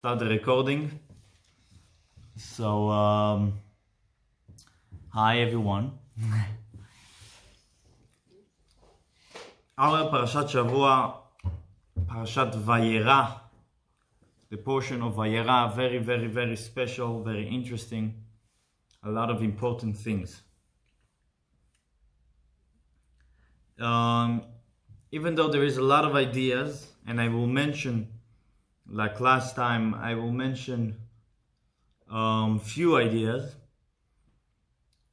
Start the recording. So, hi everyone. Our Parashat Shavua, Parashat Vayera, the portion of Vayera, very, very, very special, very interesting, a lot of important things. Even though there is a lot of ideas, and I will mention, like last time, I will mention few ideas.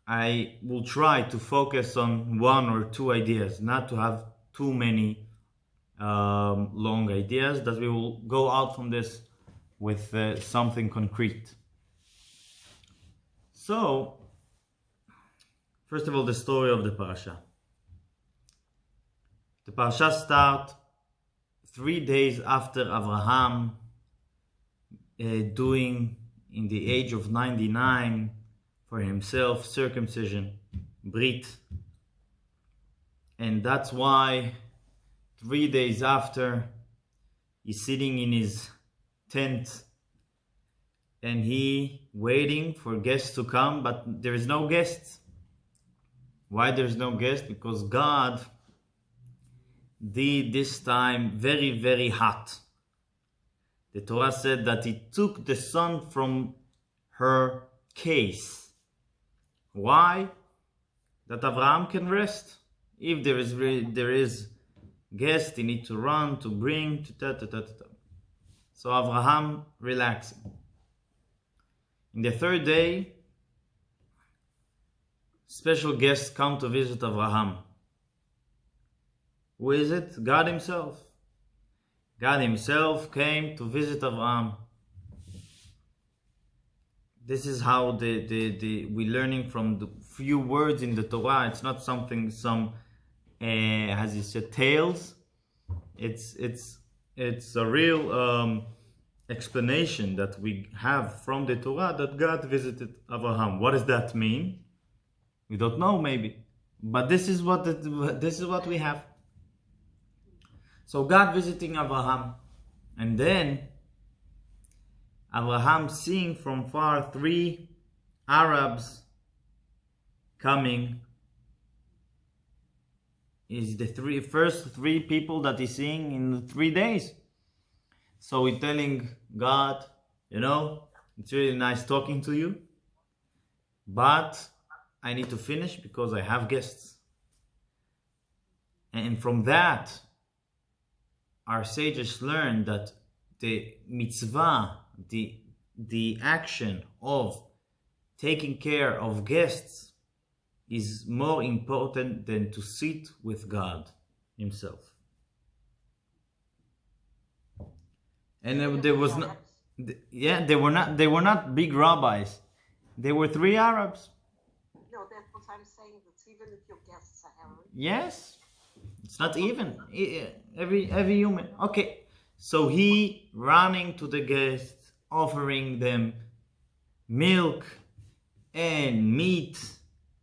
I will try to focus on one or two ideas, not to have too many long ideas, that we will go out from this with something concrete. So, first of all, the story of the Parasha. The Parasha starts 3 days after Abraham doing, in the age of 99, for himself circumcision, Brit. And that's why 3 days after, he's sitting in his tent and he waiting for guests to come, but there is no guests. Why there's no guests? Because God did this time very, very hot. The Torah said that he took the sun from her case. Why? That Abraham can rest. If there is guest, he need to run, to bring, So Abraham relaxing. In the third day, special guests come to visit Abraham. Who is it? God himself. God himself came to visit Abraham. This is how we're learning from the few words in the Torah. It's not something, as you said, tales. It's a real explanation that we have from the Torah that God visited Abraham. What does that mean? We don't know, maybe, but this is what we have. So God visiting Abraham, and then Abraham seeing from far 3 Arabs coming. Is the first three people that he's seeing in 3 days. So he's telling God, it's really nice talking to you, but I need to finish because I have guests. And from that, our sages learned that the mitzvah, the action of taking care of guests is more important than to sit with God himself. And they were not big rabbis. They were 3 Arabs. No, that's what I'm saying. That's even if your guests are Arab. Yes. It's not even every human. Okay, so he running to the guests, offering them milk and meat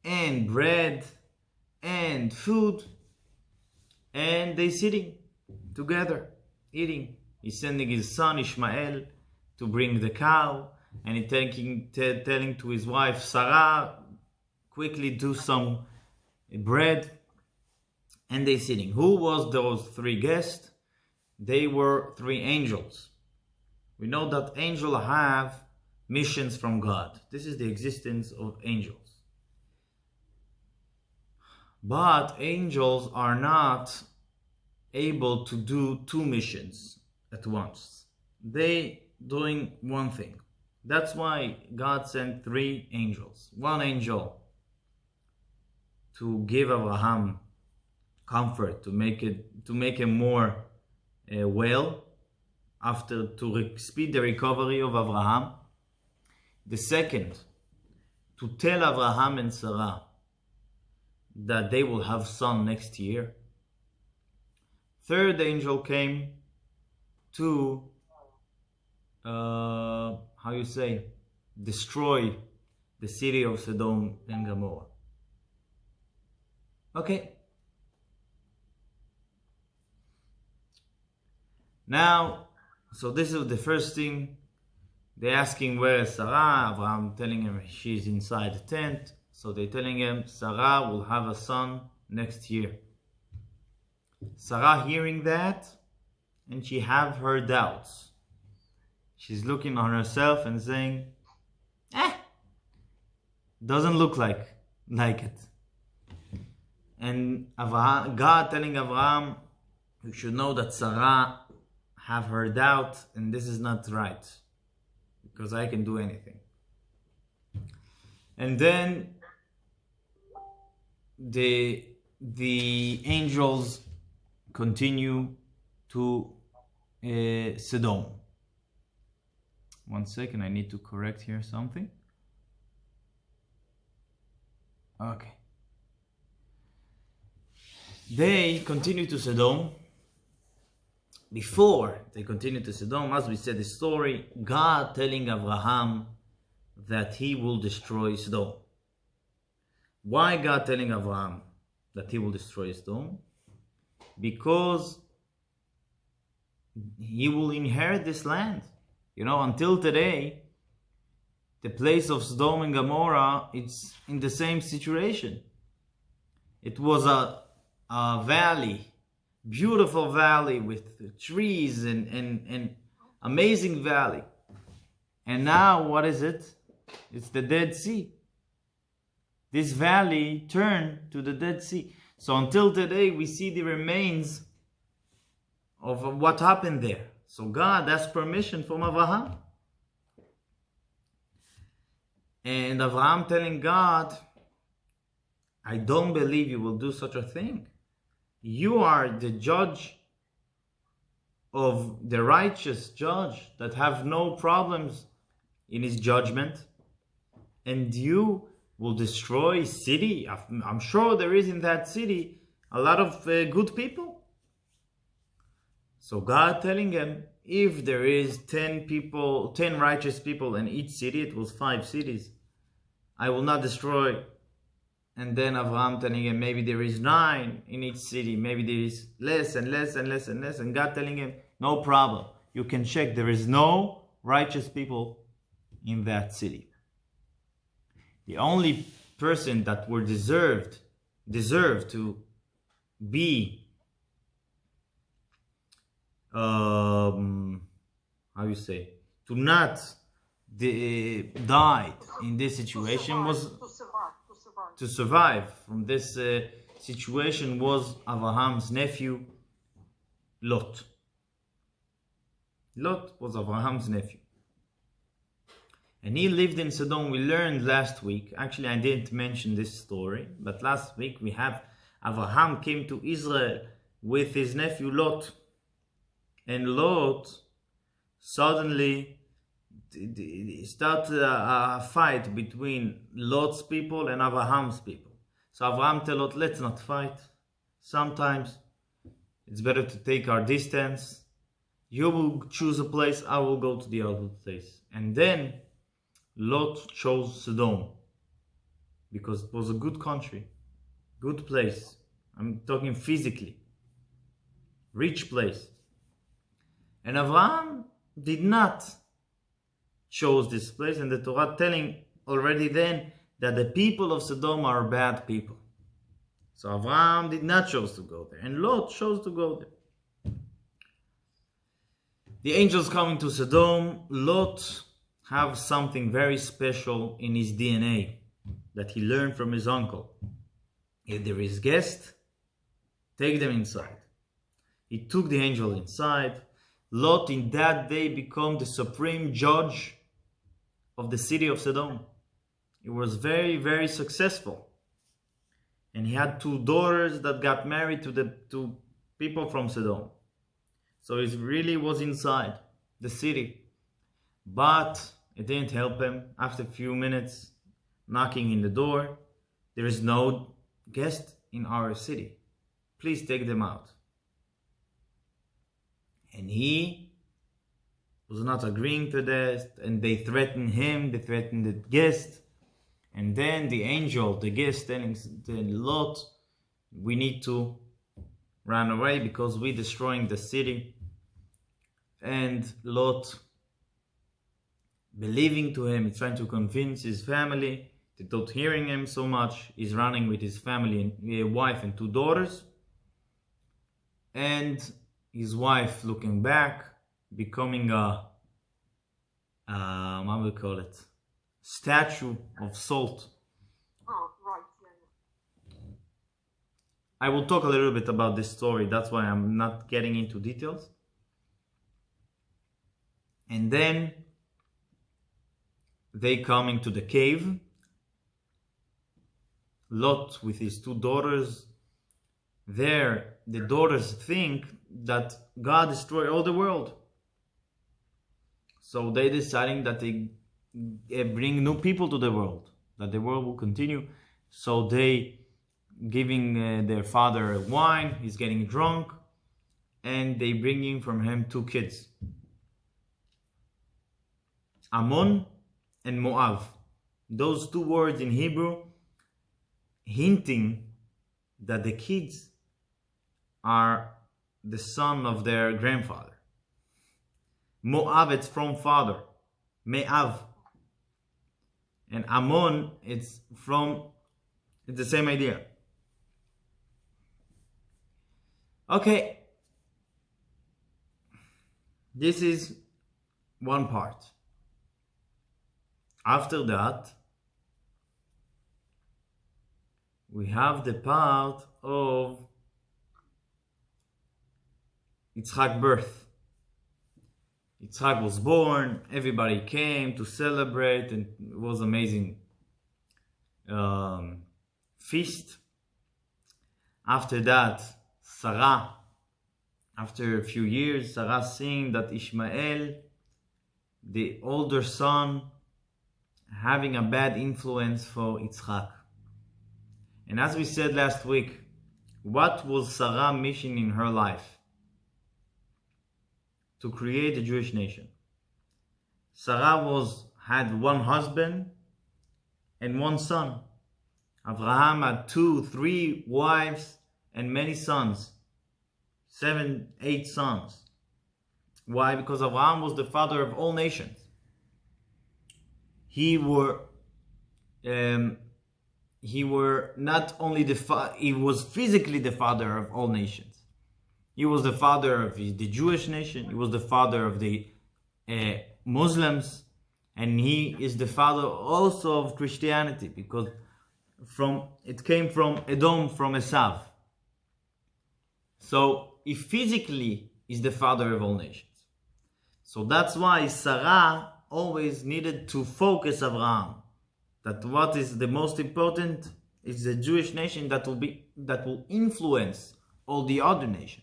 and bread and food, and they sitting together eating. He's sending his son Ishmael to bring the cow, and he telling to his wife Sarah, quickly do some bread. And they sitting. Who was those 3 guests? They were 3 angels. We know that angels have missions from God. This is the existence of angels. But angels are not able to do 2 missions at once. They doing one thing. That's why God sent 3 angels. 1 angel to give Abraham comfort, to make him more well, after to speed the recovery of Abraham. The second, to tell Abraham and Sarah that they will have son next year. Third angel came to destroy the city of Sodom and Gomorrah. Okay. Now, so this is the first thing. They're asking where is Sarah. Abraham telling him she's inside the tent. So they're telling him Sarah will have a son next year. Sarah hearing that, and she have her doubts. She's looking on herself and saying, doesn't look like it. And God telling Abraham, you should know that Sarah have her doubt, and this is not right, because I can do anything. And then the angels continue to Sodom. One second, I need to correct here something. Okay. They continue to Sodom. Before they continue to Sodom, as we said the story, God telling Abraham that he will destroy Sodom. Why God telling Abraham that he will destroy Sodom? Because he will inherit this land. You know, until today, the place of Sodom and Gomorrah, it's in the same situation. It was a valley, beautiful valley with trees and amazing valley. And now what is it? It's the Dead Sea. This valley turned to the Dead Sea. So until today we see the remains of what happened there. So God asked permission from Abraham. And Abraham telling God, I don't believe you will do such a thing. You are the judge of the righteous judge that have no problems in his judgment. And you will destroy a city. I'm sure there is in that city a lot of good people. So God telling him, if there is 10 righteous people in each city, it was 5 cities, I will not destroy. And then Abraham telling him, maybe there is 9 in each city, maybe there is less and less and less and less. And God telling him, no problem. You can check, there is no righteous people in that city. The only person that were deserved to be to not died in this situation to survive from this situation was Abraham's nephew Lot. Lot was Abraham's nephew. And he lived in Sodom. We learned last week, actually I didn't mention this story, but last week we have Abraham came to Israel with his nephew Lot. And Lot suddenly started a fight between Lot's people and Abraham's people. So Abraham told Lot, let's not fight. Sometimes it's better to take our distance. You will choose a place, I will go to the other place. And then Lot chose Sodom because it was a good country, good place. I'm talking physically, rich place. And Abraham did not chose this place, and the Torah telling already then that the people of Sodom are bad people. So Abraham did not choose to go there, and Lot chose to go there. The angels coming to Sodom, Lot have something very special in his DNA that he learned from his uncle. If there is guests, take them inside. He took the angel inside. Lot in that day became the supreme judge of the city of Sodom. He was very, very successful. And he had 2 daughters that got married to people from Sodom. So he really was inside the city. But it didn't help him. After a few minutes knocking in the door, there is no guest in our city. Please take them out. And he was not agreeing to this, and they threatened him, they threatened the guest. And then the angel, the guest, telling Lot, we need to run away because we're destroying the city. And Lot believing to him. He's trying to convince his family to not hearing him so much. He's running with his family and a wife and 2 daughters. And his wife looking back, becoming a how do we call it? Statue of salt. Oh, right, yeah. I will talk a little bit about this story. That's why I'm not getting into details. And then they come into the cave. Lot with his 2 daughters. There, the daughters think that God destroyed all the world. So they deciding that they bring new people to the world, that the world will continue. So they giving their father wine, he's getting drunk, and they bringing from him 2 kids. Ammon and Moab. Those 2 words in Hebrew hinting that the kids are the son of their grandfather. Moab, it's from father, Me'av. And Ammon, it's the same idea. Okay. This is one part. After that, we have the part of Yitzchak's birth. Yitzchak was born, everybody came to celebrate, and it was amazing feast. After that, Sarah, after a few years, Sarah seeing that Ishmael, the older son, having a bad influence for Yitzchak. And as we said last week, what was Sarah's mission in her life? To create a Jewish nation. Sarah had 1 husband and 1 son. Abraham had 2, 3 wives and many sons. 7, 8 sons. Why? Because Abraham was the father of all nations. He was physically the father of all nations. He was the father of the Jewish nation. He was the father of the Muslims. And he is the father also of Christianity, because it came from Edom, from Esav. So he physically is the father of all nations. So that's why Sarah always needed to focus Abraham. That what is the most important is the Jewish nation that will influence all the other nations.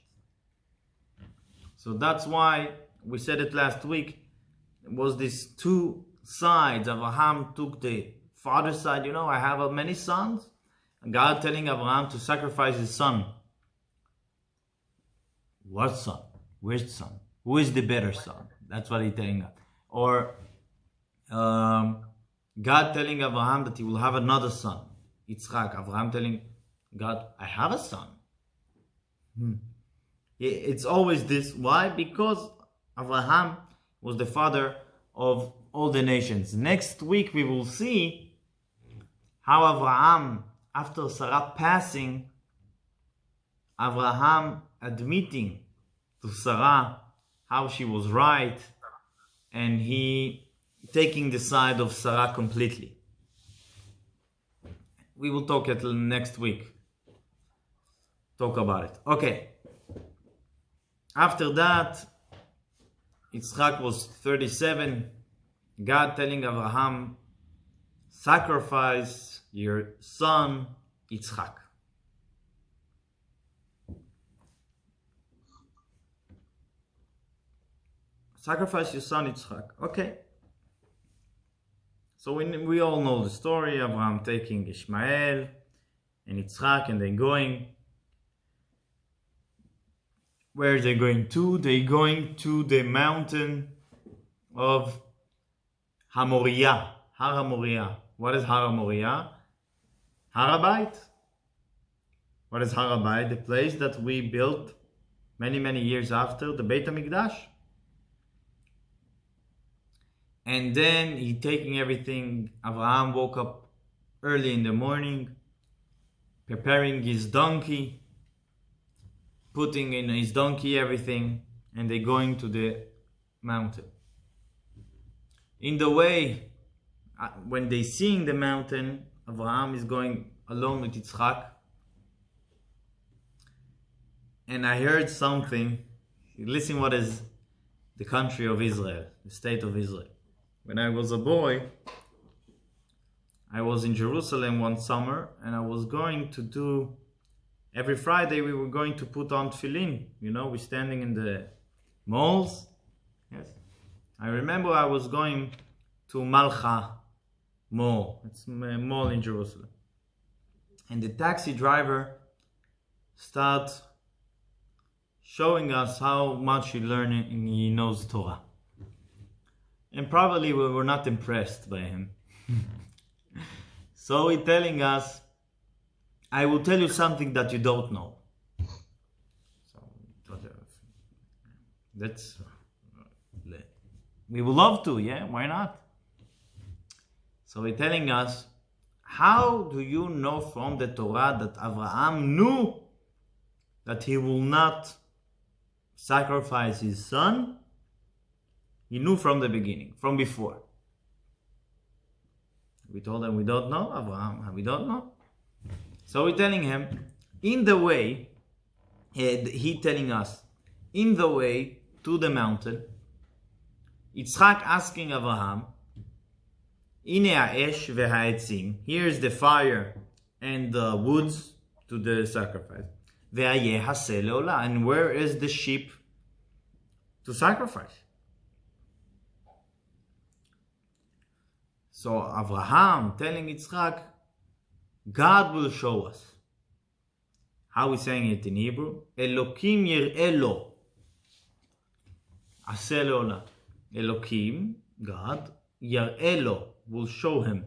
So that's why we said it last week. It was these 2 sides. Abraham took the father's side. I have many sons. And God telling Abraham to sacrifice his son. What son? Which son? Who is the better son? That's what he's telling us. Or God telling Abraham that he will have another son, Yitzchak. Abraham telling God, I have a son. It's always this. Why? Because Abraham was the father of all the nations. Next week we will see how Abraham, after Sarah passing, Abraham admitting to Sarah how she was right, and he taking the side of Sarah completely. We will talk next week. Talk about it. Okay. After that, Yitzchak was 37. God telling Abraham, sacrifice your son Yitzchak. Sacrifice your son Yitzchak. Okay. So we all know the story. Abraham taking Ishmael and Yitzchak, and they're going. Where are they going to? They're going to the mountain of Hamoriah. Har HaMoriah. What is Har HaMoriah? Har HaBayit. What is Har HaBayit? The place that we built many, many years after the Beit HaMikdash. And then he taking everything. Abraham woke up early in the morning, preparing his donkey, putting in his donkey everything, and they going to the mountain. In the way, when they seeing the mountain, Abraham is going alone with Yitzchak. And I heard something. Listen what is the country of Israel, the state of Israel. When I was a boy, I was in Jerusalem one summer, and I was going to do, every Friday we were going to put on tefillin. You know, we're standing in the malls. Yes. I remember I was going to Malcha Mall. It's a mall in Jerusalem. And the taxi driver started showing us how much he knows Torah. And probably we were not impressed by him. So he's telling us, I will tell you something that you don't know. So that's, we would love to, yeah? Why not? So he's telling us, how do you know from the Torah that Abraham knew that he will not sacrifice his son? He knew from the beginning, from before. We told him we don't know, Abraham, we don't know. So we're telling him, in the way, he telling us, in the way to the mountain, Yitzchak asking Abraham, Ine ha'esh ve'ha'etzim, here's the fire and the woods to the sacrifice. Ve'ayeh haseh le'olah, and where is the sheep to sacrifice? So Abraham telling Yitzchak, God will show us. How are we saying it in Hebrew? Elokim yir'eh lo. Aseh le'olah. Elokim, God, yir'eh lo, will show him.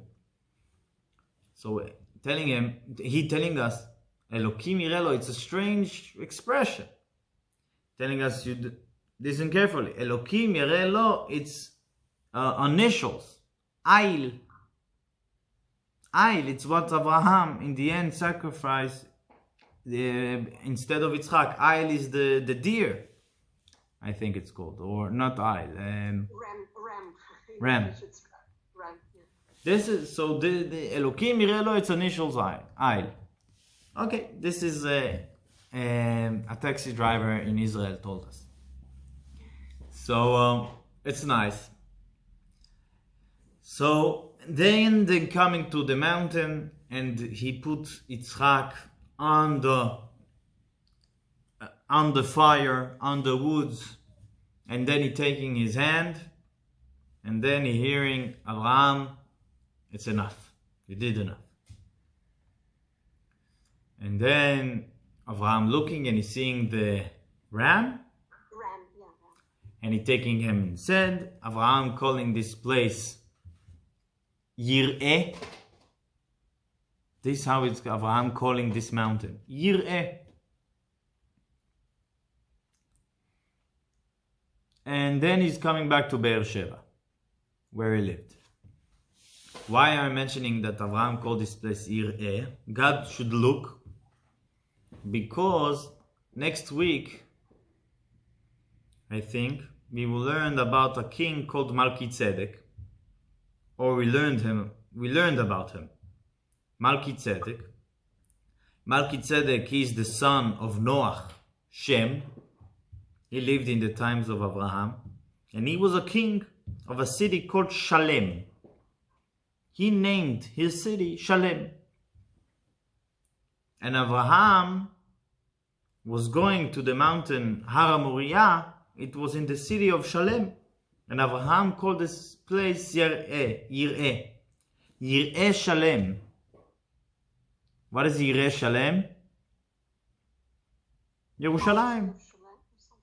So he telling us, Elokim yir'eh lo, it's a strange expression. Telling us, listen carefully. Elokim yir'eh lo, it's initials. Ayil, it's what Abraham in the end sacrificed instead of Yitzchak. Ayil is the deer, I think it's called, or not Ayil. Ram. Yeah. This is so the Elokim yir'eh lo, it's initials Ayil. Okay, this is a taxi driver in Israel told us. So it's nice. So then they coming to the mountain, and he put Yitzchak on the fire, on the woods, and then he taking his hand, and then he hearing Abraham, it's enough, you did enough. And then Abraham looking, and he's seeing the ram, and he taking him instead. Abraham calling this place Yir'eh. This is how it's Abraham calling this mountain. Yir'eh. And then he's coming back to Beersheba, where he lived. Why am I mentioning that Abraham called this place Yir'eh? God should look, because next week, I think, we will learn about a king called Melchizedek. Or we learned about him. Melchizedek. Melchizedek is the son of Noach, Shem. He lived in the times of Abraham. And he was a king of a city called Shalem. He named his city Shalem. And Abraham was going to the mountain Har HaMoriah. It was in the city of Shalem. And Abraham called this place Yir'eh. Yir'eh Shalem. What is Yir'eh Shalem? Yerushalayim.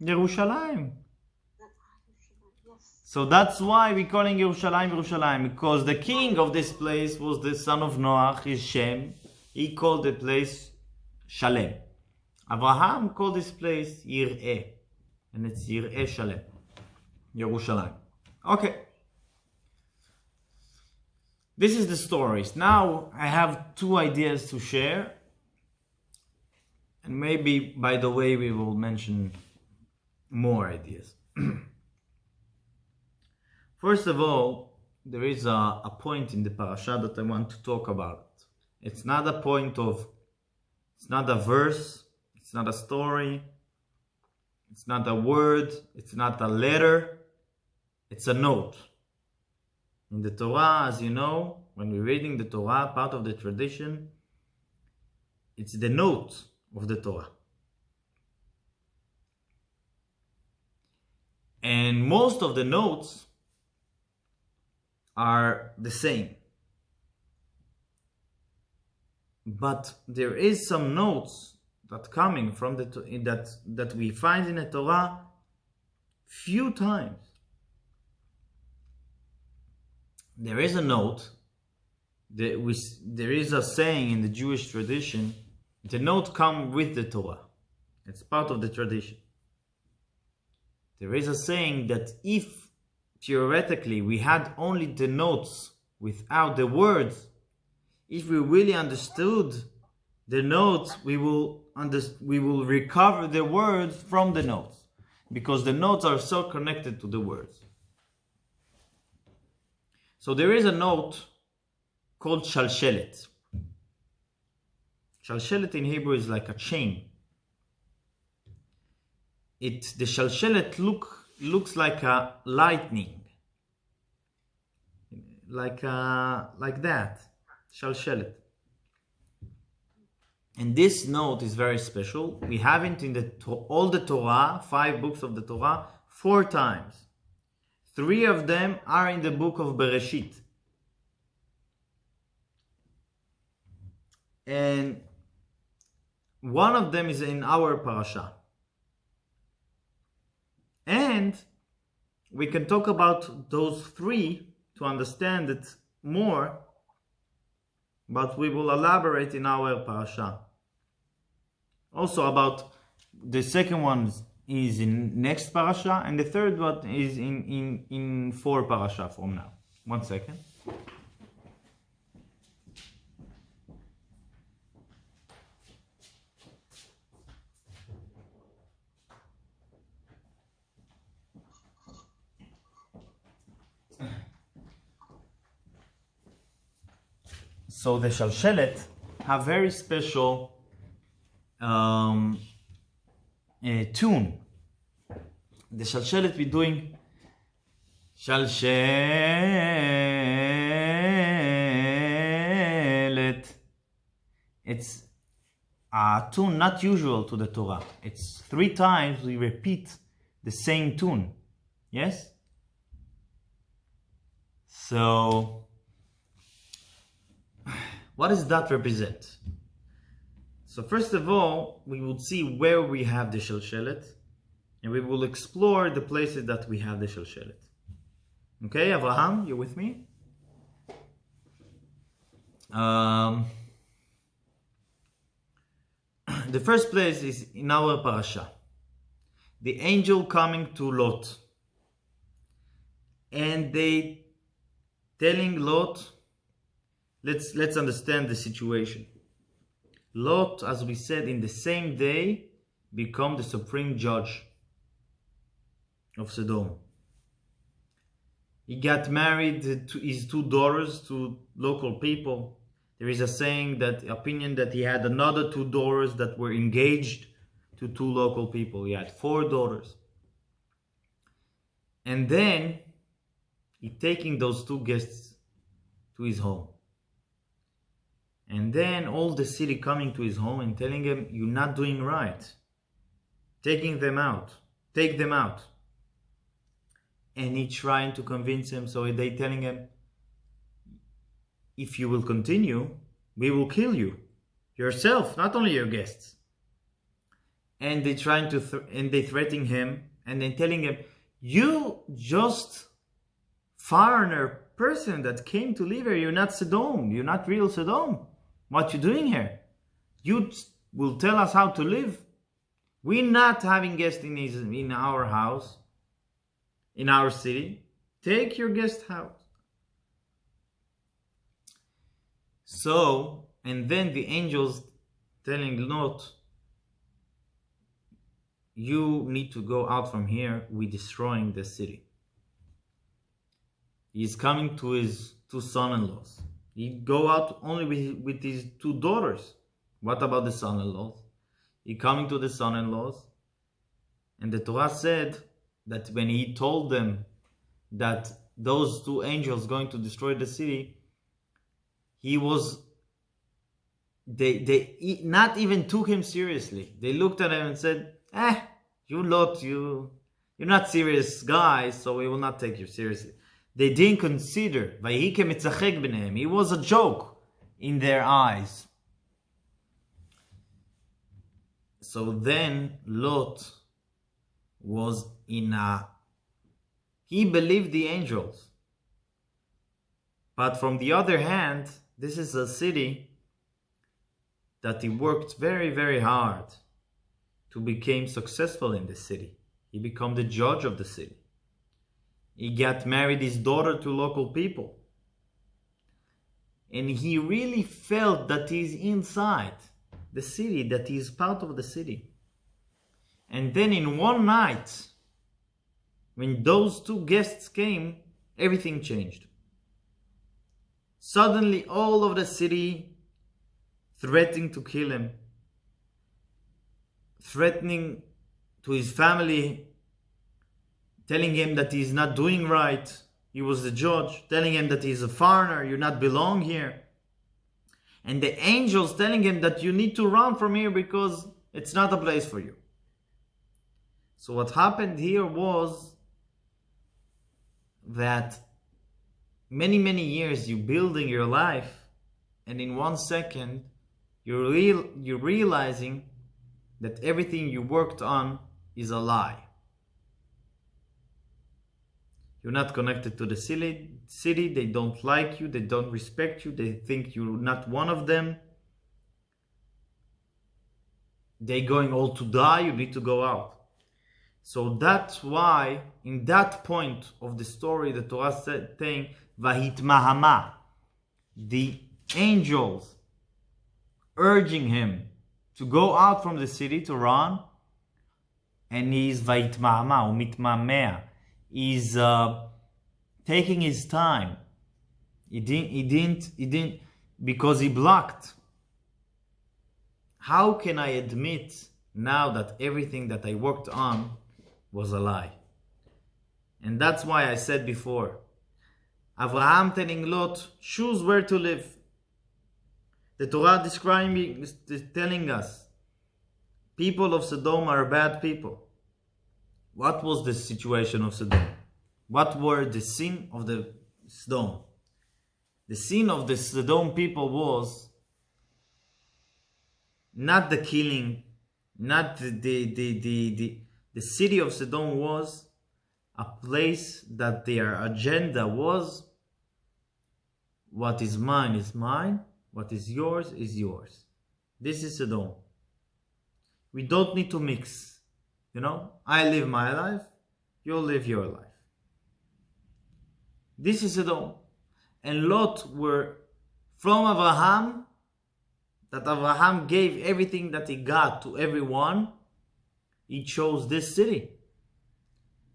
Yerushalayim. So that's why we're calling Yerushalayim, because the king of this place was the son of Noach, is Shem. He called the place Shalem. Abraham called this place Yir'eh. And it's Yir'eh Shalem. Yerushalayim. Okay. this is the stories. Now I have 2 ideas to share. And maybe, by the way, we will mention more ideas. First of all, there is a point in the parasha that I want to talk about. It's not a point of, it's not a verse, it's not a story, it's not a word, it's not a letter, it's a note. In the Torah, as you know, when we're reading the Torah, part of the tradition, it's the note of the Torah. And most of the notes are the same. But there is some notes that coming from that we find in the Torah few times. There is a note, there is a saying in the Jewish tradition, the note comes with the Torah. It's part of the tradition. There is a saying that if theoretically we had only the notes without the words, if we really understood the notes, we will recover the words from the notes, because the notes are so connected to the words. So there is a note called Shalshelet. Shalshelet in Hebrew is like a chain. The Shalshelet looks like a lightning, like that, Shalshelet. And this note is very special. We have it in all the Torah, 5 books of the Torah, 4 times. 3 of them are in the book of Bereshit. And one of them is in our Parasha. And we can talk about those 3 to understand it more, but we will elaborate in our Parasha. Also about the second one is in next Parasha, and the third one is in 4 Parasha from now. 1 second. So the Shalshelet have very special tune. The Shalshelet we're doing Shalshelet. It's a tune not usual to the Torah. It's 3 times we repeat the same tune. Yes? So what does that represent? So first of all, we will see where we have the Shalshelet, and we will explore the places that we have the Shalshelet. Okay, Avraham, you with me? The first place is in our Parasha. The angel coming to Lot. And they telling Lot, let's understand the situation. Lot, as we said, in the same day, become the supreme judge of Sodom. He got married to his 2 daughters to local people. There is a saying, that opinion that he had another 2 daughters that were engaged to 2 local people. He had 4 daughters. And then he taking those 2 guests to his home. And then all the city coming to his home and telling him, you're not doing right. Taking them out. Take them out. And he trying to convince him, so they telling him, if you will continue, we will kill you. Yourself, not only your guests. And they trying to, and they threatening him, and they telling him, you just foreigner person that came to live here, you're not Sodom, you're not real Sodom. What you doing here? You will tell us how to live? We're not having guests in our house, in our city. Take your guest house. So, and then the angels telling Lot, you need to go out from here, we're destroying the city. He's coming to his two son-in-laws. He go out only with his two daughters. What about the son-in-laws? He coming to the son-in-laws, and the Torah said that when he told them that those two angels going to destroy the city, they not even took him seriously. They looked at him and said, you Lot, you're not serious guys, so we will not take you seriously. They didn't consider, he was a joke in their eyes. So then Lot was he believed the angels. But from the other hand, this is a city that he worked very, very hard to become successful in the city. He became the judge of the city. He got married his daughter to local people. And he really felt that he's inside the city, that he's part of the city. And then in one night, when those two guests came, everything changed. Suddenly all of the city threatening to kill him, threatening to his family, telling him that he's not doing right. He was the judge, telling him that he's a foreigner, you not belong here. And the angels telling him that you need to run from here because it's not a place for you. So what happened here was that many, many years you building your life, and in 1 second you're realizing that everything you worked on is a lie. You're not connected to the city, they don't like you, they don't respect you, they think you're not one of them. They're going all to die, you need to go out. So that's why, in that point of the story, the Torah said, saying, Vahitmahama, the angels urging him to go out from the city to run, and he's Vahitmahama, or Mitmamea. He's taking his time. He didn't, because he blocked. How can I admit now that everything that I worked on was a lie? And that's why I said before, Abraham telling Lot, choose where to live. The Torah telling us, people of Sodom are bad people. What was the situation of Sodom? What were the sin of the Sodom? The sin of the Sodom people was not the killing, not the city of Sodom was a place that their agenda was, what is mine, what is yours is yours. This is Sodom. We don't need to mix. I live my life, you'll live your life. This is Sodom. And Lot were from Abraham, that Abraham gave everything that he got to everyone. He chose this city.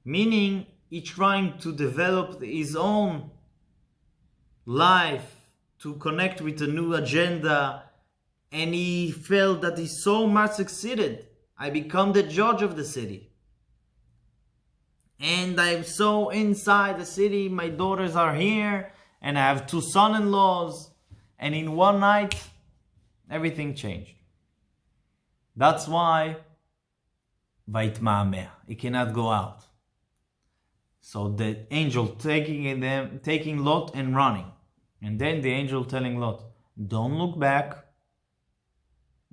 Meaning, he trying to develop his own life, to connect with a new agenda, and he felt that he so much succeeded. I become the judge of the city. And I'm so inside the city, my daughters are here, and I have two son-in-laws, and in one night, everything changed. That's why, Vaitma'ameh, he cannot go out. So the angel taking Lot and running. And then the angel telling Lot, don't look back.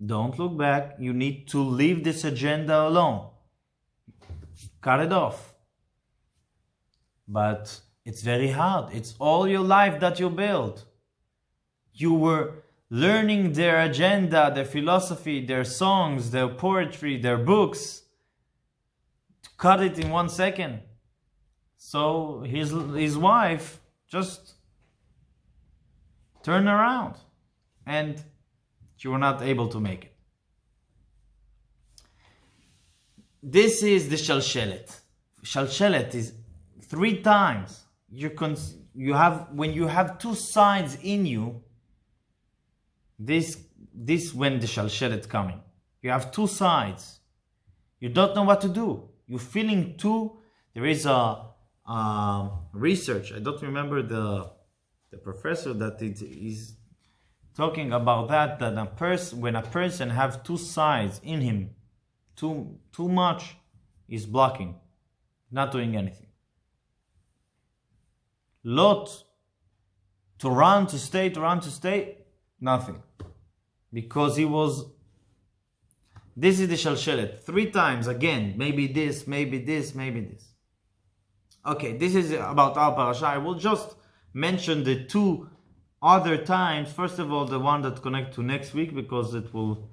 Don't look back. You need to leave this agenda alone. Cut it off. But it's very hard. It's all your life that you build. You were learning their agenda, their philosophy, their songs, their poetry, their books. To cut it in 1 second. So his wife just turned around. and you were not able to make it. This is the Shalshelet. Shalshelet is 3 times. When you have 2 sides in you, this when the Shalshelet coming. You have 2 sides. You don't know what to do. You're feeling two. There is a research. I don't remember the professor that it is talking about that when a person have 2 sides in him, too much is blocking, not doing anything. Lot, to run, to stay, nothing. Because he was, this is the Shalshelet, 3 times again, maybe this. Okay, this is about our parasha. I will just mention the 2 other times. First of all, the one that connect to next week, because it will,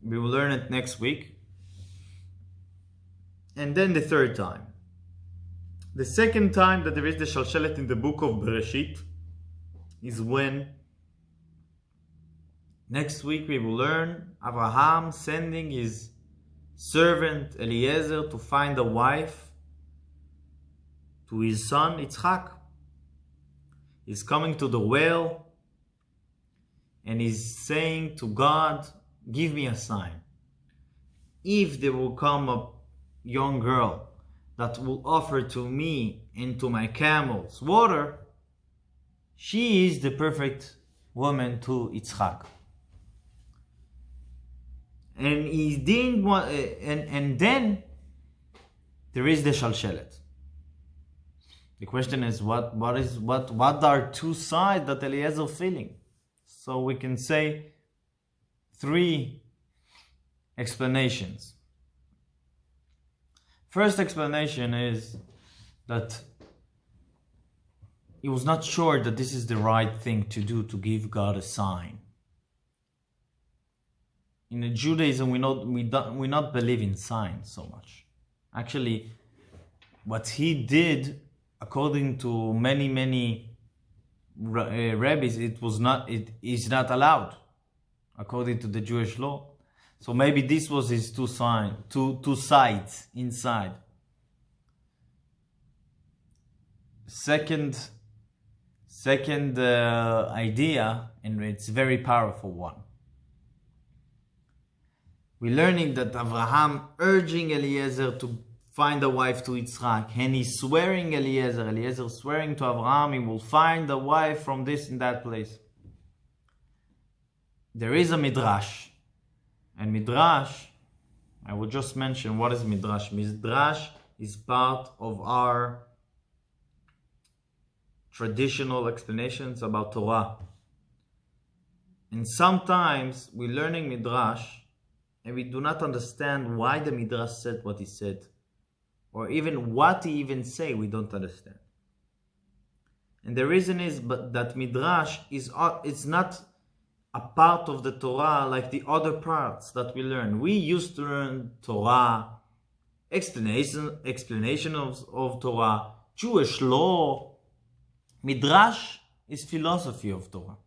we will learn it next week. And then the 3rd time. The 2nd time that there is the Shalshelet in the book of Bereshit is when next week we will learn Abraham sending his servant Eliezer to find a wife to his son Yitzchak. He's coming to the well and he's saying to God, give me a sign. If there will come a young girl that will offer to me and to my camels water, she is the perfect woman to Yitzchak. And he didn't want, and then there is the Shalshelet. The question is, what are 2 sides that Eliezer feeling? So we can say 3 explanations. First explanation is that he was not sure that this is the right thing to do, to give God a sign. In Judaism, we not believe in signs so much. Actually, what he did, according to many rabbis, it is not allowed according to the Jewish law. So maybe this was his 2 sides inside. Second idea, and it's a very powerful one. We're learning that Abraham urging Eliezer to find a wife to Yitzchak, and he's swearing Eliezer swearing to Abraham he will find a wife from this and that place. There is a midrash. And midrash, I will just mention what is midrash. Midrash is part of our traditional explanations about Torah. And sometimes we're learning midrash and we do not understand why the midrash said what he said, or even what he even say, we don't understand. And the reason is that midrash it's not a part of the Torah like the other parts that we learn. We used to learn Torah, explanation of Torah, Jewish law. Midrash is philosophy of Torah.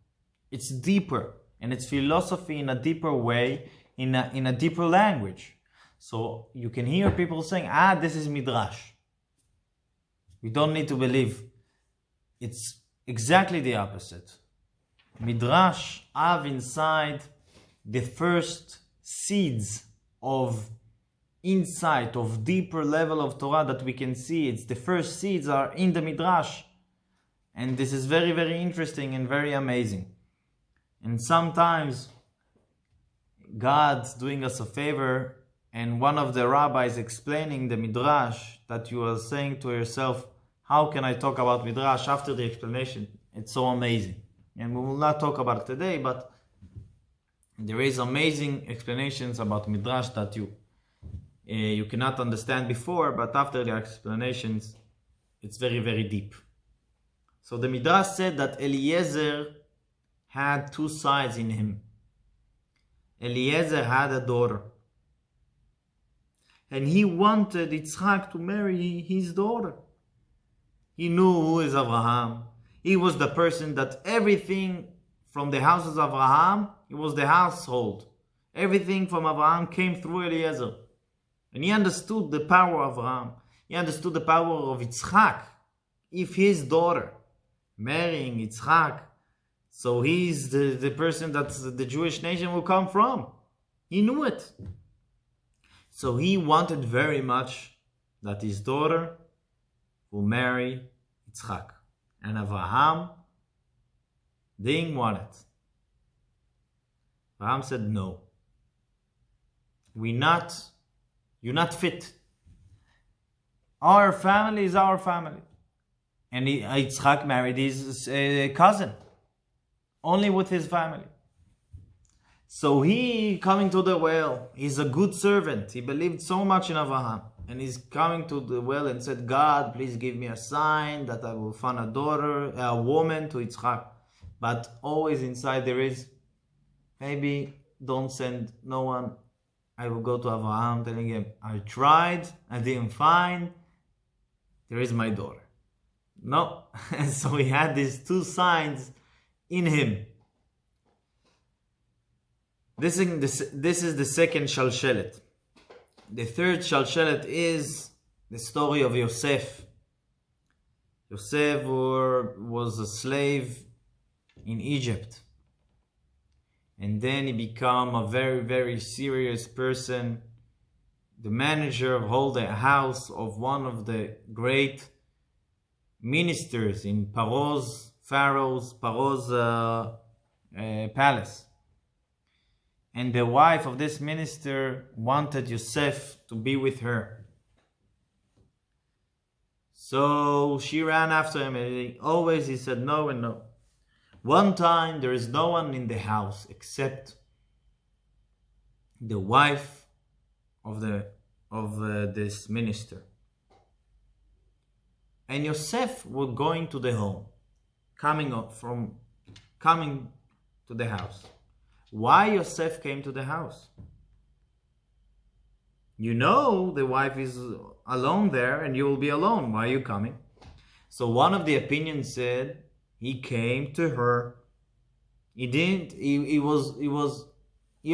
It's deeper, and it's philosophy in a deeper way, in a deeper language. So you can hear people saying, this is Midrash. We don't need to believe. It's exactly the opposite. Midrash have inside the first seeds of insight, of deeper level of Torah that we can see. It's the first seeds are in the Midrash. And this is very, very interesting and very amazing. And sometimes God's doing us a favor, and one of the rabbis explaining the Midrash, that you are saying to yourself, how can I talk about Midrash after the explanation? It's so amazing. And we will not talk about it today, but there is amazing explanations about Midrash that you cannot understand before, but after the explanations, it's very, very deep. So the Midrash said that Eliezer had 2 sides in him. Eliezer had a daughter. And he wanted Yitzchak to marry his daughter. He knew who is Abraham. He was the person that everything from the houses of Abraham, it was the household. Everything from Abraham came through Eliezer. And he understood the power of Abraham. He understood the power of Yitzchak. If his daughter marrying Yitzchak, so he's the person that the Jewish nation will come from. He knew it. So he wanted very much that his daughter will marry Yitzchak. And Abraham didn't want it. Abraham said, no. You're not fit. Our family is our family. And Yitzchak married his cousin. Only with his family. So he coming to the well, he's a good servant. He believed so much in Abraham. And he's coming to the well and said, God, please give me a sign that I will find a woman to Yitzchak. But always inside there is, maybe don't send no one. I will go to Abraham telling him, I tried, I didn't find. There is my daughter. No. And so he had these two signs in him. This is the second Shalshelet. The third Shalshelet is the story of Yosef. Yosef was a slave in Egypt. And then he became a very, very serious person. The manager of all the house of one of the great ministers in Pharaoh's palace. And the wife of this minister wanted Yosef to be with her. So she ran after him, and always he said no and no. One time there is no one in the house except the wife of this minister. And Yosef was going to the home, coming to the house. Why Yosef came to the house? You know the wife is alone there and you will be alone. Why are you coming? So one of the opinions said he came to her. He didn't. He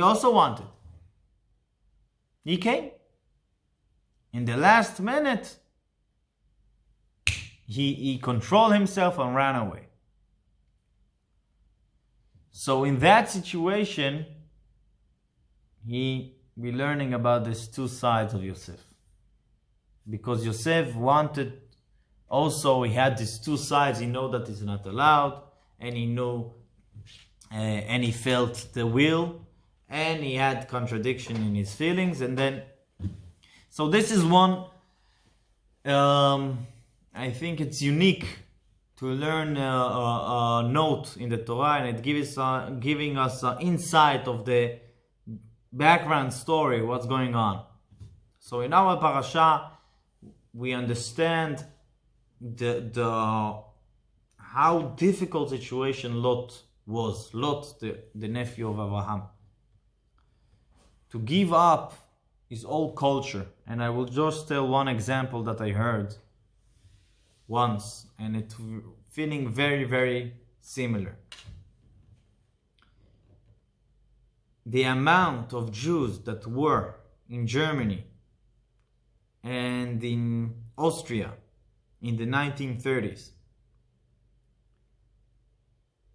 also wanted. He came. In the last minute, he controlled himself and ran away. So in that situation, we're learning about these two sides of Yosef. Because Yosef wanted, also he had these two sides. He knew that it's not allowed, and he knew, and he felt the will, and he had contradiction in his feelings. And then, so this is one, I think it's unique to learn a note in the Torah, and it giving us an insight of the background story, what's going on. So in our Parasha, we understand how difficult situation Lot was. Lot, the nephew of Abraham. To give up his old culture. And I will just tell one example that I heard once, and it's feeling very, very similar. The amount of Jews that were in Germany and in Austria in the 1930s,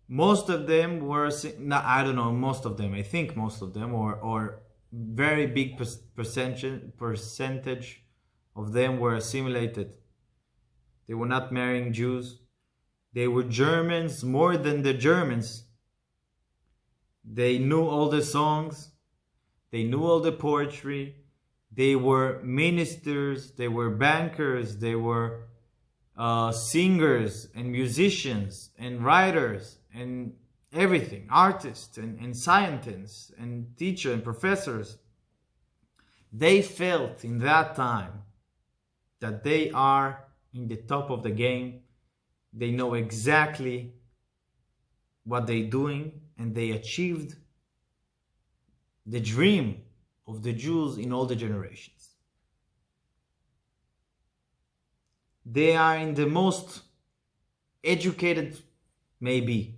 most of them were, I don't know, most of them, I think most of them, or very big percentage of them were assimilated. They were not marrying Jews. They were Germans more than the Germans. They knew all the songs. They knew all the poetry. They were ministers. They were bankers. They were singers and musicians and writers and everything. Artists and scientists and teachers and professors. They felt in that time that they are in the top of the game. They know exactly what they're doing, and they achieved the dream of the Jews in all the generations. They are in the most educated, maybe,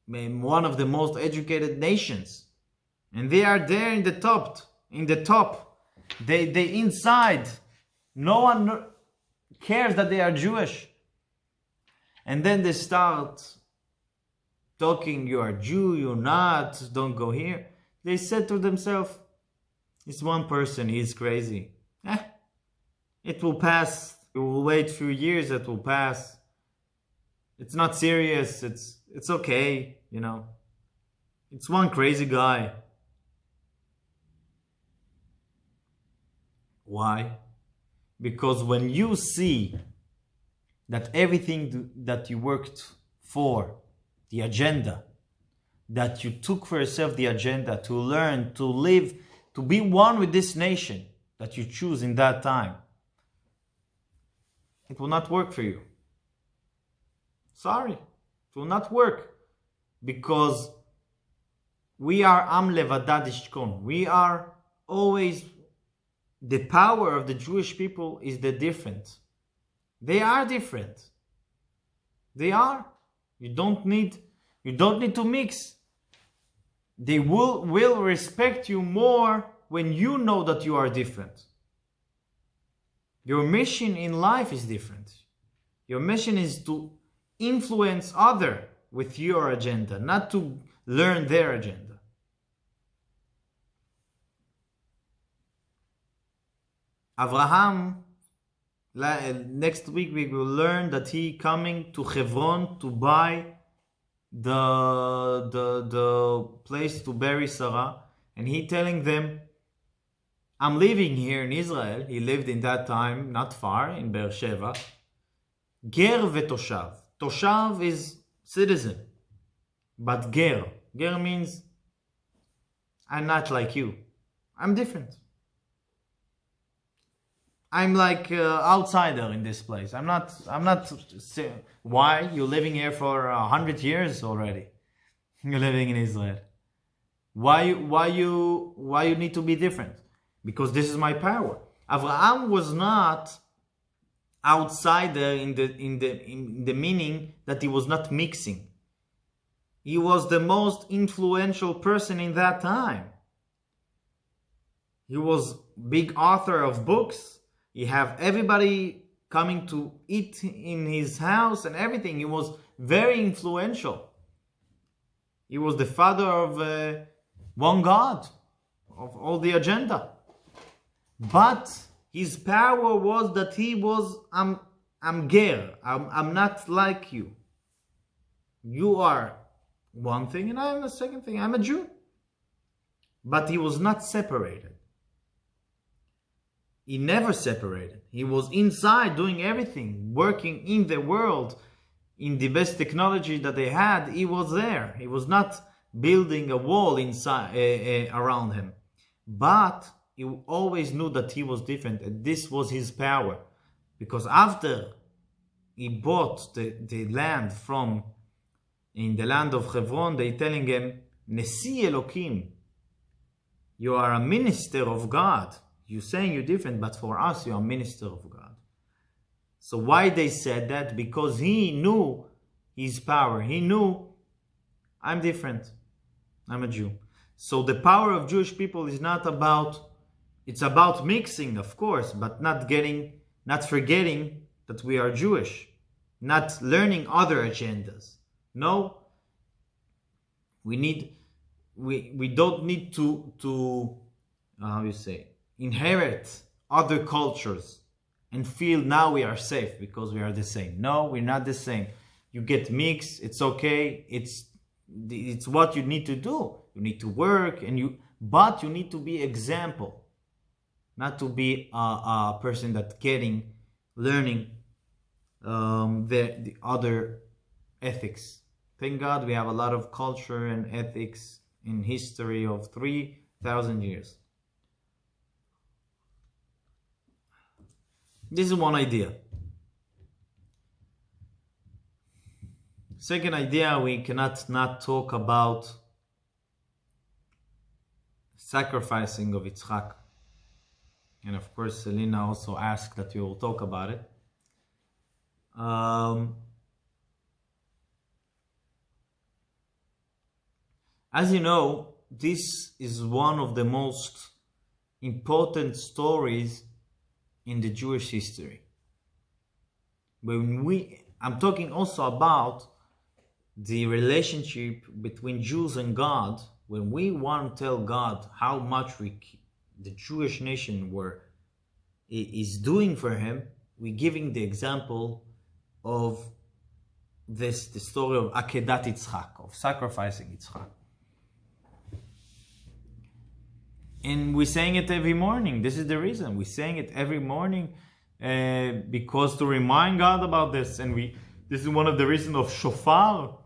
one of the most educated nations, and they are there in the top. They inside. No one cares that they are Jewish. And then they start talking, you are Jew, you're not, don't go here. They said to themselves, it's one person, he's crazy. It will pass. We will wait a few years, it will pass. It's not serious, it's okay, you know. It's one crazy guy. Why? Because when you see that everything that you worked for, the agenda, that you took for yourself the agenda to learn, to live, to be one with this nation that you choose in that time, it will not work for you. Sorry, it will not work. Because we are Am Levadad Ishkon. We are always, the power of the Jewish people is the different. They are different. They are. You don't need to mix. They will respect you more when you know that you are different. Your mission in life is different. Your mission is to influence others with your agenda, not to learn their agenda. Abraham, next week we will learn that he coming to Hebron to buy the place to bury Sarah, and he telling them, I'm living here in Israel. He lived in that time not far in Beersheba. Ger vetoshav. Toshav is citizen, but ger means I'm not like you. I'm different. I'm like outsider in this place. I'm not. Why? You're living here for 100 years already. You're living in Israel. Why you need to be different? Because this is my power. Abraham was not outsider in the meaning that he was not mixing. He was the most influential person in that time. He was big author of books. He have everybody coming to eat in his house and everything. He was very influential. He was the father of one God, of all the agenda. But his power was that he was, I'm ger, I'm not like you. You are one thing and I'm the second thing. I'm a Jew. But he was not separated. He never separated. He was inside doing everything, working in the world, in the best technology that they had. He was there. He was not building a wall inside around him. But he always knew that he was different, and this was his power. Because after he bought the land in the land of Hebron, they telling him, Nesi Elokim, you are a minister of God. You're saying you're different, but for us, you're a minister of God. So why they said that? Because he knew his power. He knew, I'm different. I'm a Jew. So the power of Jewish people is not about, it's about mixing, of course, but not forgetting that we are Jewish. Not learning other agendas. No. We don't need to inherit other cultures and feel now we are safe because we are the same. No, we're not the same. You get mixed, it's okay. It's what you need to do. You need to work, but you need to be example, not to be a person that learning the other ethics. Thank God we have a lot of culture and ethics in history of 3,000 years. This is one idea. Second idea, we cannot not talk about sacrificing of Yitzchak. And of course, Selina also asked that we will talk about it. As you know, this is one of the most important stories in the Jewish history. I'm talking also about the relationship between Jews and God. When we want to tell God how much the Jewish nation is doing for Him, we're giving the example of the story of Akeydat Yitzchak, of sacrificing Yitzchak. And we're saying it every morning. This is the reason. We're saying it every morning because to remind God about this. And this is one of the reasons of shofar.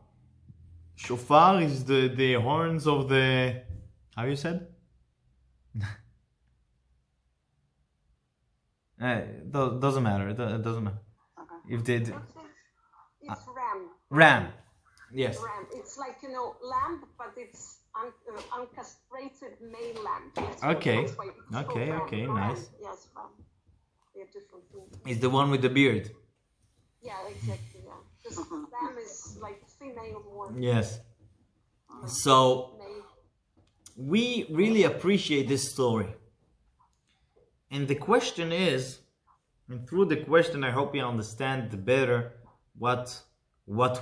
Shofar is the horns of the... How you said? Doesn't matter. It doesn't matter. Okay. If they... It's ram. Ram. Yes. Ram. It's like, lamb, but it's uncastrated male lamb. Okay. That's why it's called ram. Okay, Ram. nice. Yes, ram. They have different things. It's the one with the beard. Yeah, exactly, yeah. This lamb is like female one. Yes. So, we really appreciate this story. And the question is, and through the question I hope you understand better what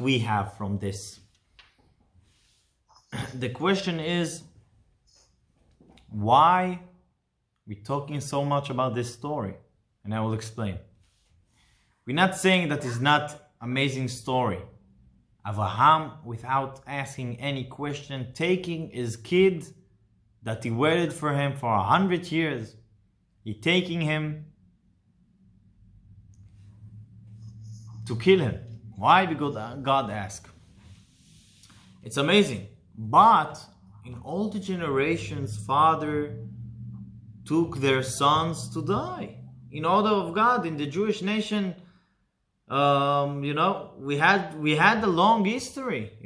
we have from this. The question is, why we're talking so much about this story? And I will explain. We're not saying that it's not amazing story. Abraham, without asking any question, taking his kid that he waited for him for 100 years, he taking him to kill him. Why? Because God asked. It's amazing. But in all the generations, father took their sons to die. In order of God, in the Jewish nation, we had a long history,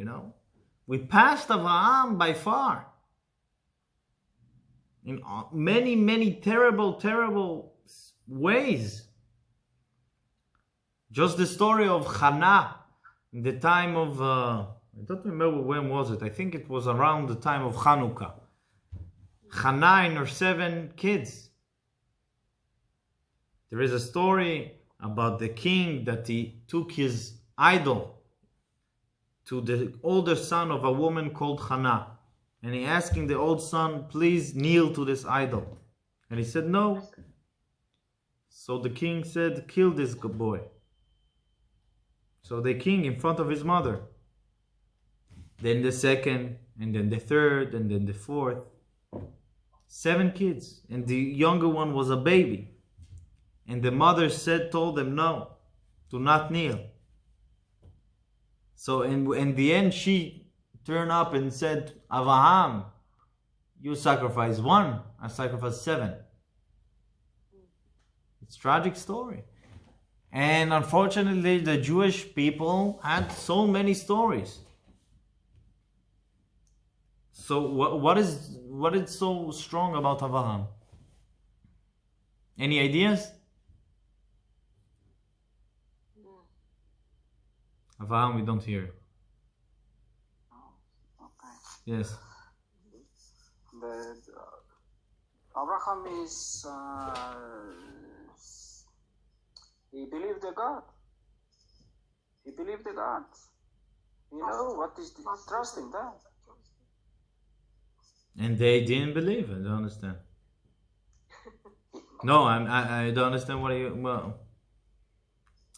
We passed Abraham by far. In many, many terrible ways. Just the story of Hannah in the time of, I don't remember when was it. I think it was around the time of Hanukkah. Hannah and her 7 kids. There is a story about the king that he took his idol to the older son of a woman called Hannah. And he asking the old son, please kneel to this idol. And he said, no. So the king said, kill this boy. So the king in front of his mother. Then the second, and then the third, and then the fourth. 7 kids. And the younger one was a baby. And the mother told them, no, do not kneel. So in the end, she turned up and said, Abraham, you sacrifice 1, I sacrifice 7. It's a tragic story. And unfortunately, the Jewish people had so many stories. So what is so strong about Abraham? Any ideas? Avraham, we don't hear. Oh, okay. Yes. Abraham is he believed the God. He believed the God. What is the trusting that? And they didn't believe. I don't understand. No, I don't understand what you. Well,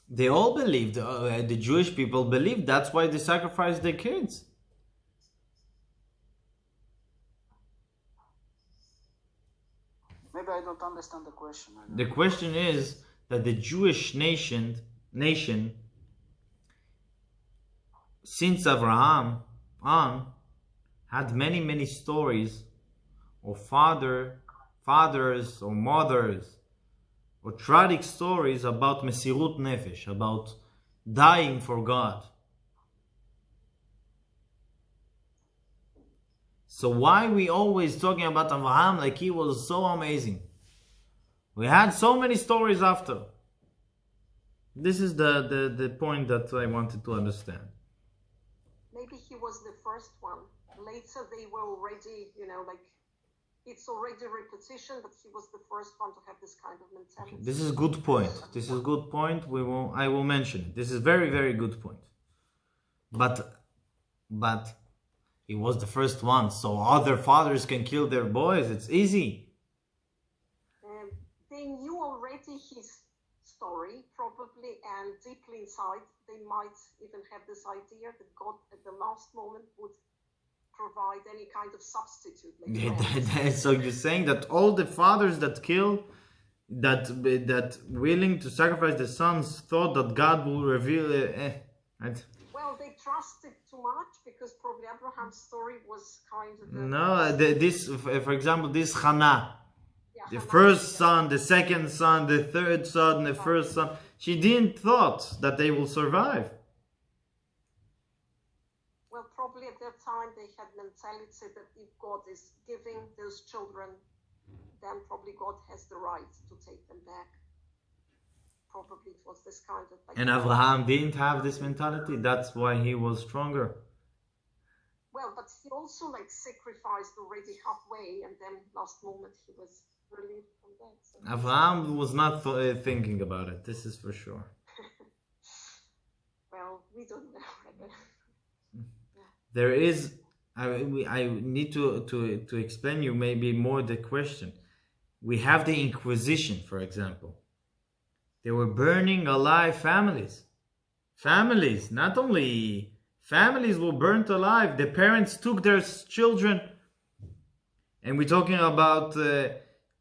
they all believed. The Jewish people believed. That's why they sacrificed their kids. Maybe I don't understand the question. The question is that the Jewish nation, since Abraham on, had many stories of fathers or mothers or tragic stories about Mesirut Nefesh, about dying for God. So why we always talking about Abraham like he was so amazing? We had so many stories after. This is the point that I wanted to understand. Maybe maybe he was the first one. Later they were already, like it's already repetition, but he was the first one to have this kind of mentality. This is a good point. This is a good point. I will mention it. This is very, very good point. But he was the first one, so other fathers can kill their boys. It's easy. They knew already his story, probably, and deeply inside, they might even have this idea that God, at the last moment, would provide any kind of substitute. So you're saying that all the fathers that kill, that willing to sacrifice the sons, thought that God will reveal right? Well, they trusted too much because probably Abraham's story was kind of... For example, this Hannah, the Hannah, first son, the second son, the third son, the first son, she didn't thought that they will survive. Well, probably at that time they had mentality that if God is giving those children, then probably God has the right to take them back. Probably it was this kind of... And Abraham didn't have this mentality. That's why he was stronger. Well, but he also sacrificed already halfway, and then last moment he was relieved from that. So. Abraham was not thinking about it. This is for sure. Well, we don't know. There is... I need to explain you maybe more the question. We have the Inquisition, for example. They were burning alive families. Families, not only families were burnt alive. The parents took their children. And we're talking about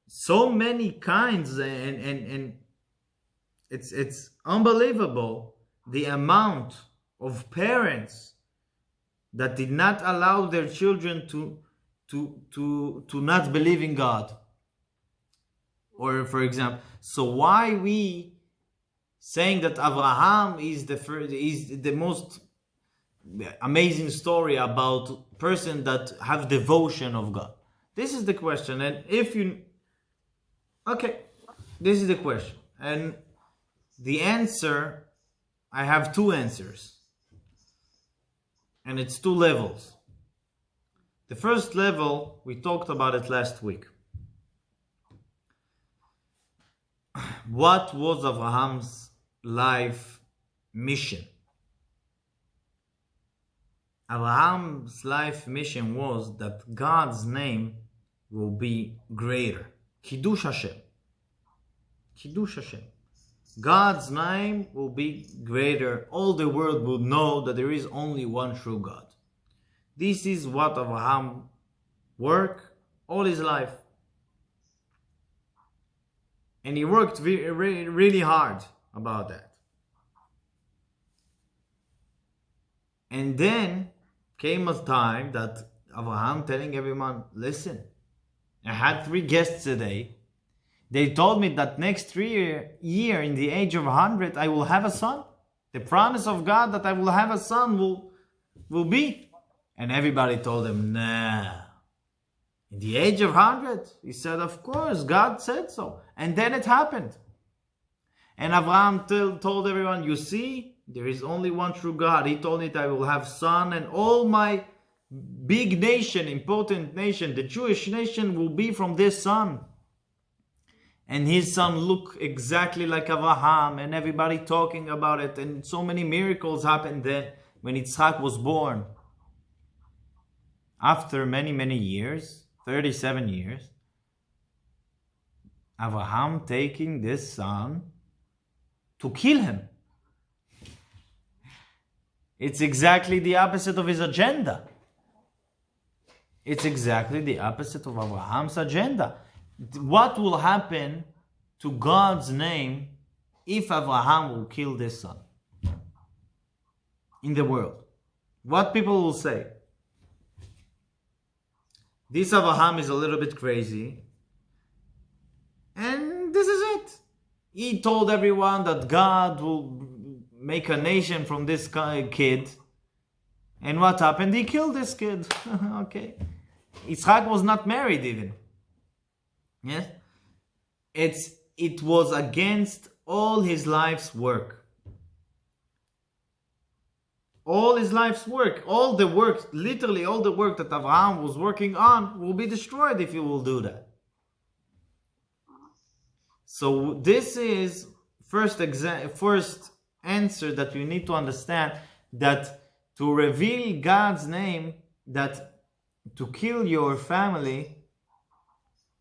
so many kinds. And it's unbelievable the amount of parents that did not allow their children to not believe in God. Or, for example, so why we saying that Abraham is the most amazing story about person that have devotion of God? This is the question. And if you... Okay, this is the question. And the answer, I have two answers. And it's two levels. The first level, we talked about it last week. What was Abraham's life mission? Abraham's life mission was that God's name will be greater. Kiddush Hashem. Kiddush Hashem. God's name will be greater. All the world will know that there is only one true God. This is what Abraham worked all his life. And he worked really hard about that. And then came a time that Abraham telling everyone, listen, I had 3 guests today. They told me that next year in the age of 100, I will have a son. The promise of God that I will have a son will be. And everybody told him, nah. In the age of 100, he said, of course, God said so. And then it happened. And Abraham told everyone, you see, there is only one true God. He told me that I will have son, and all my big nation, important nation, the Jewish nation, will be from this son. And his son looked exactly like Abraham, and everybody talking about it. And so many miracles happened then when Yitzchak was born. After many, many years, 37 years, Abraham taking this son to kill him. It's exactly the opposite of his agenda. It's exactly the opposite of Abraham's agenda. What will happen to God's name if Abraham will kill this son in the world? What people will say? This Abraham is a little bit crazy. And this is it. He told everyone that God will make a nation from this kid. And what happened? He killed this kid. Okay. Yitzchak was not married even. Yes? It was against all his life's work. all his life's work, all the work, literally all the work that Abraham was working on will be destroyed if you will do that. So this is first answer that you need to understand, that to reveal God's name, that to kill your family,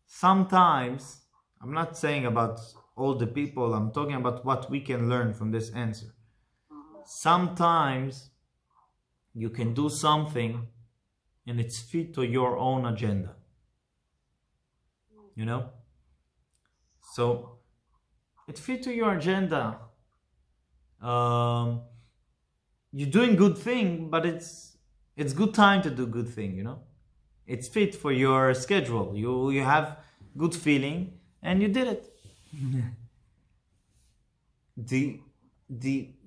sometimes, I'm not saying about all the people, I'm talking about what we can learn from this answer. Sometimes you can do something and it's fit to your own agenda. You know? So it fit to your agenda. You're doing good thing, but it's good time to do good thing, you know? It's fit for your schedule. You have good feeling and you did it.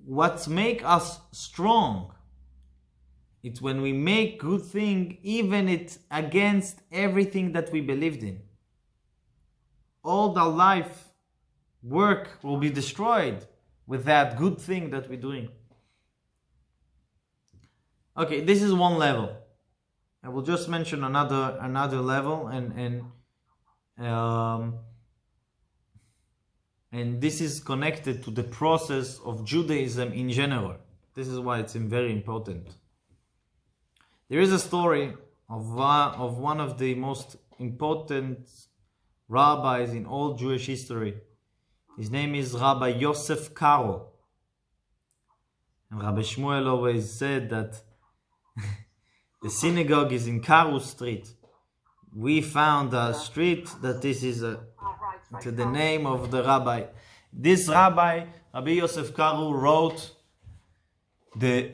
What make us strong, it's when we make good thing, even it's against everything that we believed in. All the life work will be destroyed with that good thing that we're doing. Okay, this is one level. I will just mention another level, and this is connected to the process of Judaism in general. This is why it's very important. There is a story of one of the most important rabbis in all Jewish history. His name is Rabbi Yosef Karo. And Rabbi Shmuel always said that the synagogue is in Karo Street. We found a street that this is to the name of the rabbi. This rabbi, Rabbi Yosef Karo, wrote the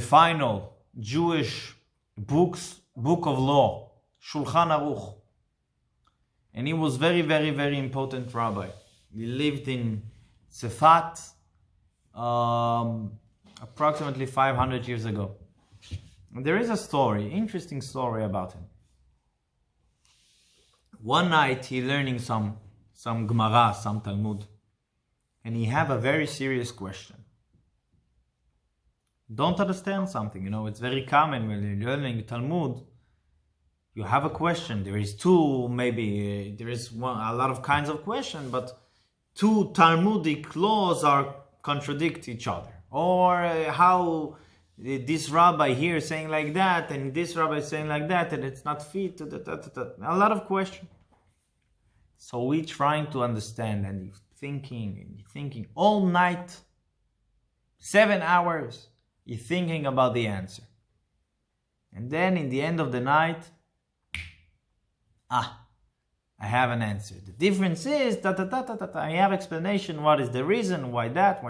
final Jewish book of law, Shulchan Aruch. And he was very, very, very important rabbi. He lived in Tzefat approximately 500 years ago. And there is a story, interesting story about him. One night he learning some Gemara, some Talmud, and he have a very serious question. Don't understand something, you know, it's very common when you're learning Talmud. You have a question. There is two, maybe there is a lot of kinds of questions, but two Talmudic laws contradict each other. Or how this rabbi here is saying like that, and this rabbi is saying like that, and it's not fit to a lot of questions. So we trying to understand, and you're thinking all night, 7 hours, you're thinking about the answer. And then in the end of the night, I have an answer. The difference is, I have explanation, what is the reason, why that.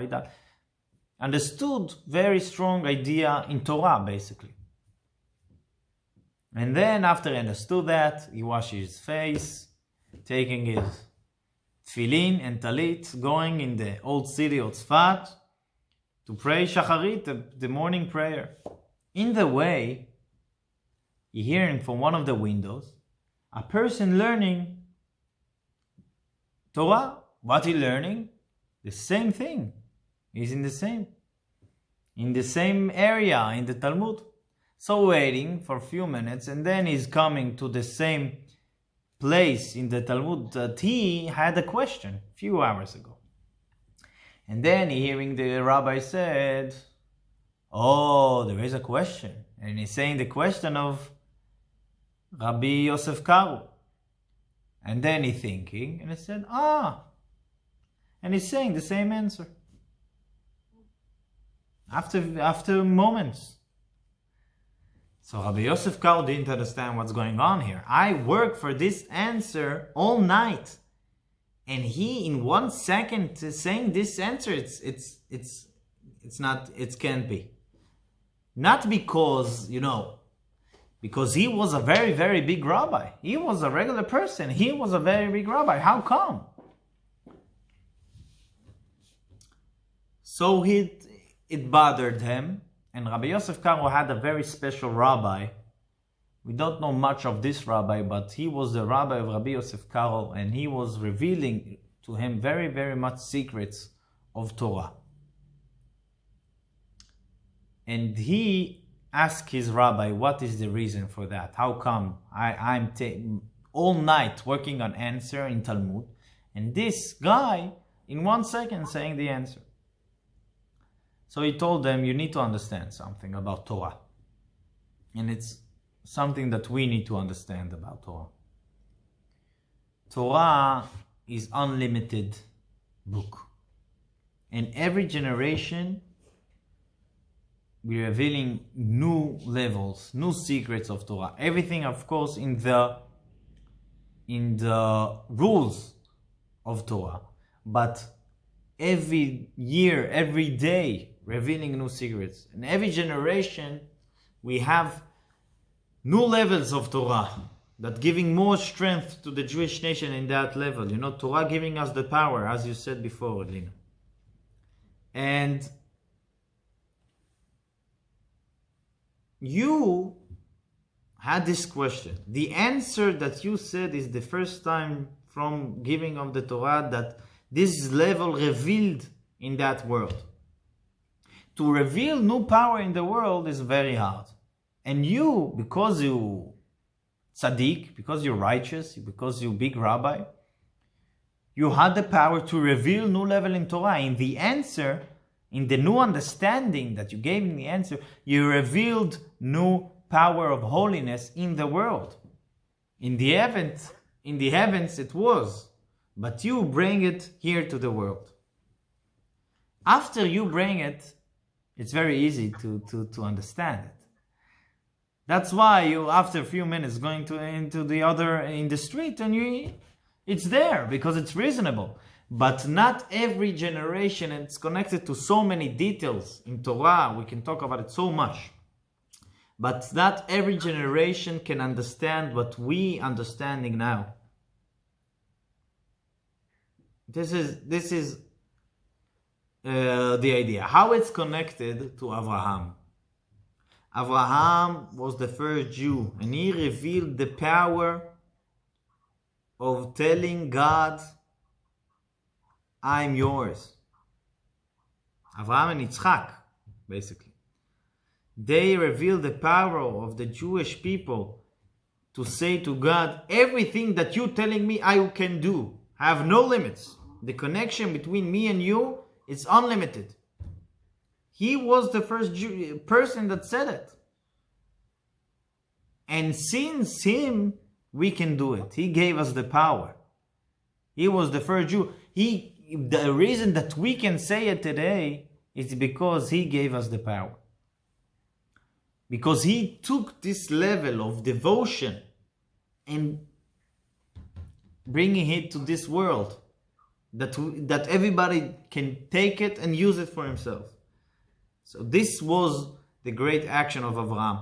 Understood very strong idea in Torah, basically. And then after he understood that, he washes his face, taking his tefillin and talit, going in the old city of Tzfat to pray Shacharit, the morning prayer. In the way, he hearing from one of the windows, a person learning Torah. What he learning? The same thing. He's in the same area in the Talmud. So waiting for a few minutes, and then he's coming to the same place in the Talmud that he had a question a few hours ago. And then hearing the rabbi said, oh, there is a question. And he's saying the question of Rabbi Yosef Karo. And then he's thinking, and he said, and he's saying the same answer. After moments. So Rabbi Yosef Karo didn't understand what's going on here. I worked for this answer all night. And he in 1 second saying this answer, it's not, it can't be. Not because, because he was a very, very big rabbi. He was a regular person. He was a very big rabbi. How come? So it bothered him. And Rabbi Yosef Karo had a very special rabbi. We don't know much of this rabbi, but he was the rabbi of Rabbi Yosef Karo, and he was revealing to him very, very much secrets of Torah. And he asked his rabbi, what is the reason for that? How come I'm all night working on answer in Talmud, and this guy in 1 second saying the answer? So he told them, you need to understand something about Torah. And it's something that we need to understand about Torah. Torah is unlimited book. And every generation, we're revealing new levels, new secrets of Torah. Everything, of course, in the rules of Torah. But every year, every day, revealing new secrets. In every generation, we have new levels of Torah that giving more strength to the Jewish nation in that level. You know, Torah giving us the power, as you said before, Lina. And you had this question. The answer that you said is the first time from giving of the Torah that this level revealed in that world. To reveal new power in the world is very hard. And you, because you tzaddik, because you're righteous, because you're big rabbi, you had the power to reveal new level in Torah. In the answer, in the new understanding that you gave in the answer, you revealed new power of holiness in the world. In the heavens it was, but you bring it here to the world. After you bring it, it's very easy to understand it. That's why you, after a few minutes, going in the street, and it's there because it's reasonable. But not every generation, and it's connected to so many details in Torah. We can talk about it so much. But not every generation can understand what we understanding now. This is the idea. How it's connected to Abraham. Abraham was the first Jew, and he revealed the power of telling God, I'm yours. Abraham and Yitzchak, basically. They revealed the power of the Jewish people to say to God, everything that you're telling me I can do. I have no limits. The connection between me and you is unlimited. He was the first person that said it. And since him, we can do it. He gave us the power. He was the first Jew. The reason that we can say it today is because he gave us the power. Because he took this level of devotion and bringing it to this world. That everybody can take it and use it for himself. So this was the great action of Abraham.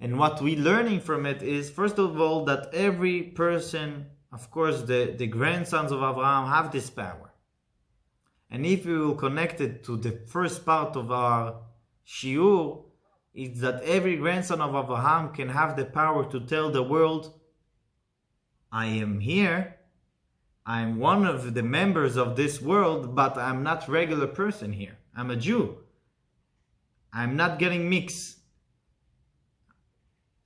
And what we're learning from it is, first of all, that every person, of course, the grandsons of Abraham have this power. And if we will connect it to the first part of our shiur, it's that every grandson of Abraham can have the power to tell the world, I am here, I'm one of the members of this world, but I'm not a regular person here. I'm a Jew. I'm not getting mixed.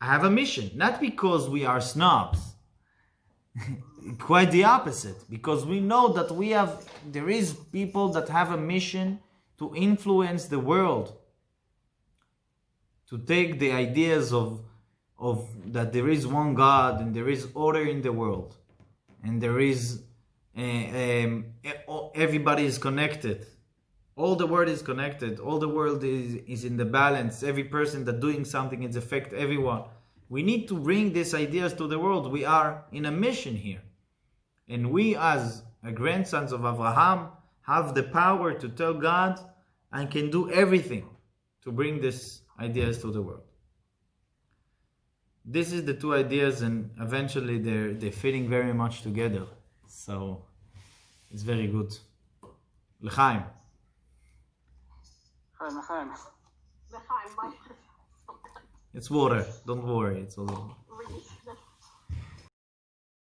I have a mission, not because we are snobs. Quite the opposite, because we know that there is people that have a mission to influence the world, to take the ideas of that there is one God and there is order in the world, and there is everybody is connected. All the world is connected. All the world is in the balance. Every person that doing something is affect everyone. We need to bring these ideas to the world. We are in a mission here. And we as grandsons of Abraham have the power to tell God and can do everything to bring these ideas to the world. This is the two ideas, and eventually they're fitting very much together. So it's very good. L'chaim. L'chaim. L'chaim. It's water. Don't worry. It's all over.